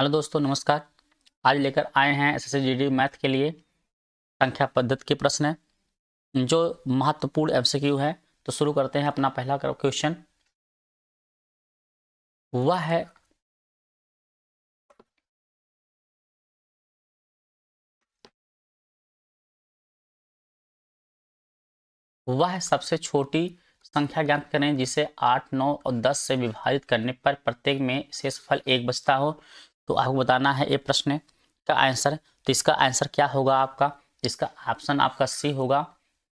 Hello दोस्तों, नमस्कार। आज लेकर आए हैं एसएससी जीडी मैथ के लिए संख्या पद्धति के प्रश्न हैं जो महत्वपूर्ण एमसीक्यू है। तो शुरू करते हैं। अपना पहला क्वेश्चन वह है सबसे छोटी संख्या ज्ञात करें जिसे 8, 9 और 10 से विभाजित करने पर प्रत्येक में शेषफल 1 बचता हो। तो आपको बताना है ये प्रश्न का आंसर। तो इसका आंसर क्या होगा आपका? इसका ऑप्शन आपका सी होगा।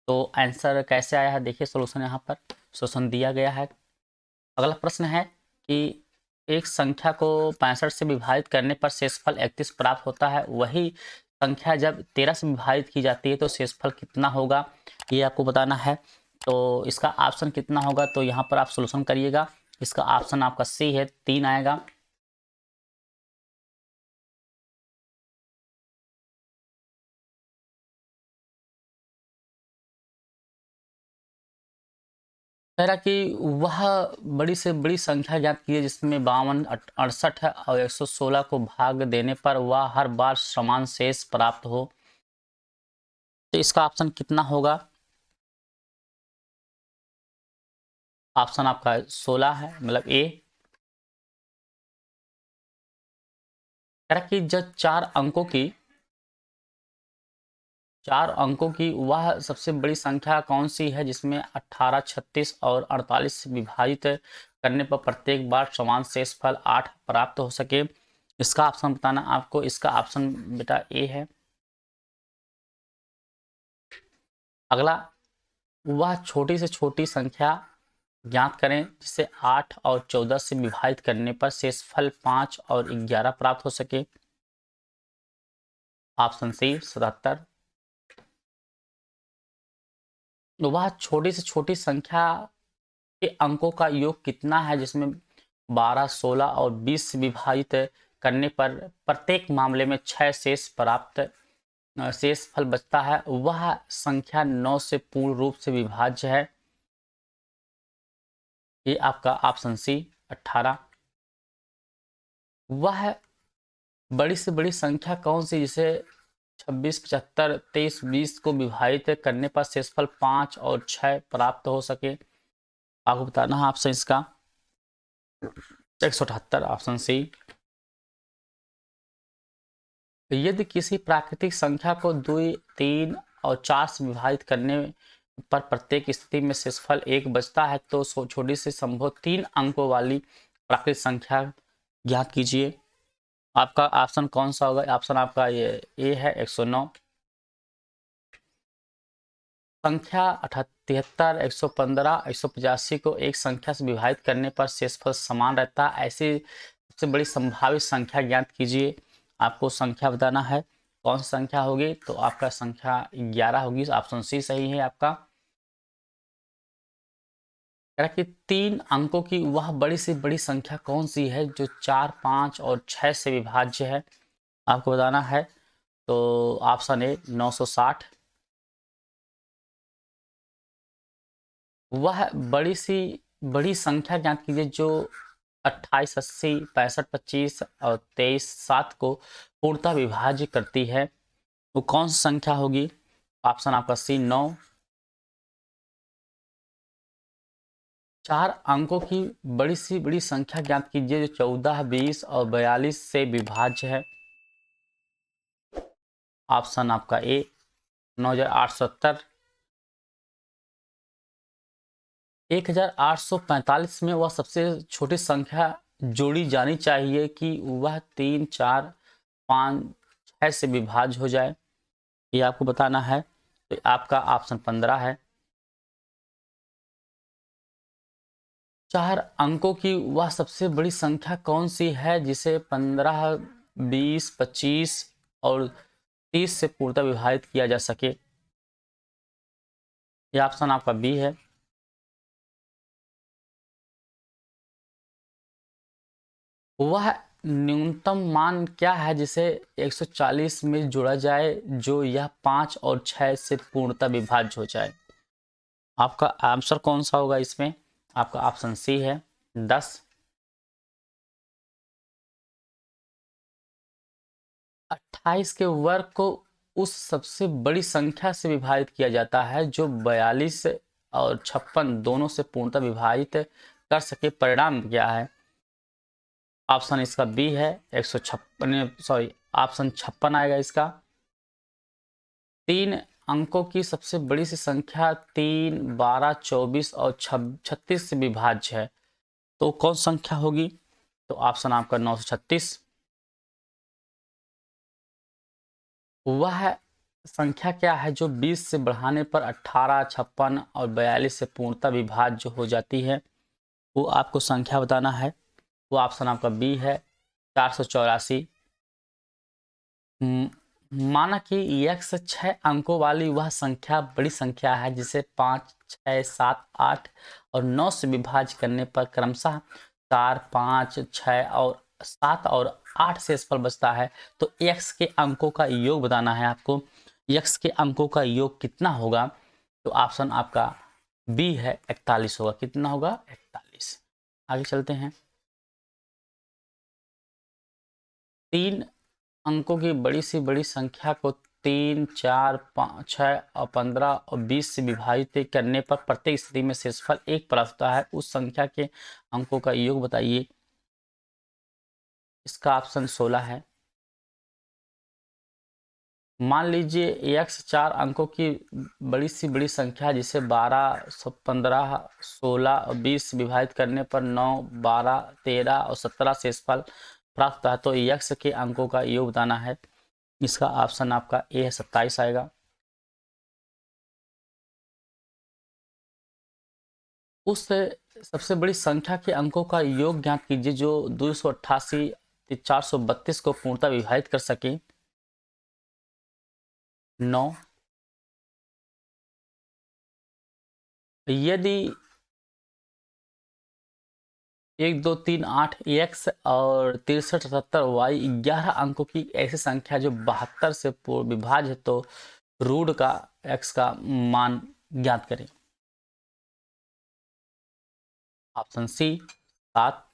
तो आंसर कैसे आया है देखिए, सोल्यूशन यहाँ पर सोल्यूशन दिया गया है। अगला प्रश्न है कि एक संख्या को 65 से विभाजित करने पर शेषफल 31 प्राप्त होता है। वही संख्या जब 13 से विभाजित की जाती है तो शेषफल कितना होगा, ये आपको बताना है। तो इसका ऑप्शन कितना होगा, तो यहाँ पर आप सोल्यूशन करिएगा। इसका ऑप्शन आपका सी है, 3 आएगा। कह रहा कि वह बड़ी से बड़ी संख्या ज्ञात कीजिए जिसमें 52, 68 है और 116 को भाग देने पर वह हर बार समान शेष प्राप्त हो। तो इसका ऑप्शन कितना होगा? ऑप्शन आपका 16 है, मतलब ए। कह रहा कि जब चार अंकों की वह सबसे बड़ी संख्या कौन सी है जिसमें 18, 36 और 48 से विभाजित करने पर प्रत्येक बार समान शेषफल 8 प्राप्त हो सके। इसका ऑप्शन बताना आपको। इसका ऑप्शन बेटा ए है। अगला, वह छोटी से छोटी संख्या ज्ञात करें जिसे 8 और 14 से विभाजित करने पर शेषफल 5 और 11 प्राप्त हो सके। Option C 77। वह छोटी से छोटी संख्या के अंकों का योग कितना है जिसमें 12, 16 और 20 से विभाजित करने पर प्रत्येक मामले में 6 शेष फल बचता है। वह संख्या 9 से पूर्ण रूप से विभाज्य है। ये आपका ऑप्शन सी 18। वह बड़ी से बड़ी संख्या कौन सी जिसे 26, 75, 23, 20 को विभाजित करने पर शेषफल 5 और 6 प्राप्त हो सके। आपको बताना है ऑप्शन इसका 178, ऑप्शन सी। यदि किसी प्राकृतिक संख्या को 2, 3 और 4 से विभाजित करने पर प्रत्येक स्थिति में शेषफल 1 बचता है तो छोटी से संभव 3 अंकों वाली प्राकृतिक संख्या ज्ञात कीजिए। आपका ऑप्शन कौन सा होगा? ऑप्शन आपका ये ए है, 109। संख्या 73, 115, 185 को एक संख्या से विभाजित करने पर शेषफल समान रहता है। ऐसी सबसे बड़ी संभावित संख्या ज्ञात कीजिए। आपको संख्या बताना है कौन सी संख्या होगी। तो आपका संख्या 11 होगी। ऑप्शन सी सही है आपका। कह रहा कि 3 अंकों की वह बड़ी से बड़ी संख्या कौन सी है जो 4, 5 और 6 से विभाज्य है। आपको बताना है। तो ऑप्शन ए 960। वह बड़ी संख्या ज्ञात कीजिए जो 28, 80, 65, 25 और 23, 7 को पूर्णतः विभाज्य करती है। वो कौन सी संख्या होगी? ऑप्शन आपका सी 9। 4 अंकों की बड़ी सी बड़ी संख्या ज्ञात कीजिए जो 14, 20 और 42 से विभाज्य है। ऑप्शन आपका ए 9870। 1845 में वह सबसे छोटी संख्या जोड़ी जानी चाहिए कि वह 3, 4, 5, 6 से विभाज्य हो जाए। ये आपको बताना है। तो आपका ऑप्शन 15 है। 4 अंकों की वह सबसे बड़ी संख्या कौन सी है जिसे 15, 20, 25 और 30 से पूर्णतः विभाजित किया जा सके। यह ऑप्शन आपका बी है। वह न्यूनतम मान क्या है जिसे 140 में जोड़ा जाए जो यह 5 और 6 से पूर्णतः विभाज्य हो जाए। आपका आंसर कौन सा होगा इसमें? आपका ऑप्शन सी है 10। 28 के वर्ग को उस सबसे बड़ी संख्या से विभाजित किया जाता है जो 42 और 56 दोनों से पूर्णतः विभाजित कर सके। परिणाम क्या है? ऑप्शन इसका बी है 156, सॉरी ऑप्शन 56 आएगा इसका। 3 अंकों की सबसे बड़ी सी संख्या 3, 12, 24 और 36 से विभाज्य है, तो कौन संख्या होगी? तो ऑप्शन आपका 936। वह संख्या क्या है जो 20 से बढ़ाने पर 18, 56 और 42 से पूर्णतः विभाज्य हो जाती है? वो आपको संख्या बताना है। वो ऑप्शन आपका बी है 484। माना कि यक्स 6 अंकों वाली वह संख्या बड़ी संख्या है जिसे 5, 6, 7, 8 और 9 से विभाज्य करने पर क्रमशः 4, 5, 6 और 7 और 8 शेषफल बचता है। तो यक्स के अंकों का योग बताना है आपको। यक्स के अंकों का योग कितना होगा? तो ऑप्शन आपका बी है 41 होगा। कितना होगा? 41। आगे चलते हैं। 3 अंकों की बड़ी से बड़ी संख्या को 3, 4, 5, 6 और 15 और 20 से विभाजित करने पर प्रत्येक स्थिति में शेषफल 1 प्राप्त होता है। उस संख्या के अंकों का योग बताइए। इसका ऑप्शन 16 है। मान लीजिए x 4 अंकों की बड़ी सी बड़ी संख्या जिसे 12, 15, 16 और 20 से विभाजित करने पर 9, 12, 13 और 17 शेषफल प्राप्त होता है। तो x के अंकों का योग बताना है। इसका ऑप्शन आपका ए है 27 आएगा। उस सबसे बड़ी संख्या के अंकों का योग ज्ञात कीजिए जो 288 432 को पूर्णतः विभाजित कर सके। 9। यदि 1, 2, 3, 8 एक्स और 63, 77 वाई 11 अंकों की ऐसी संख्या जो 72 से विभाज्य है, तो रूट का एक्स का मान ज्ञात करें। Option C 7।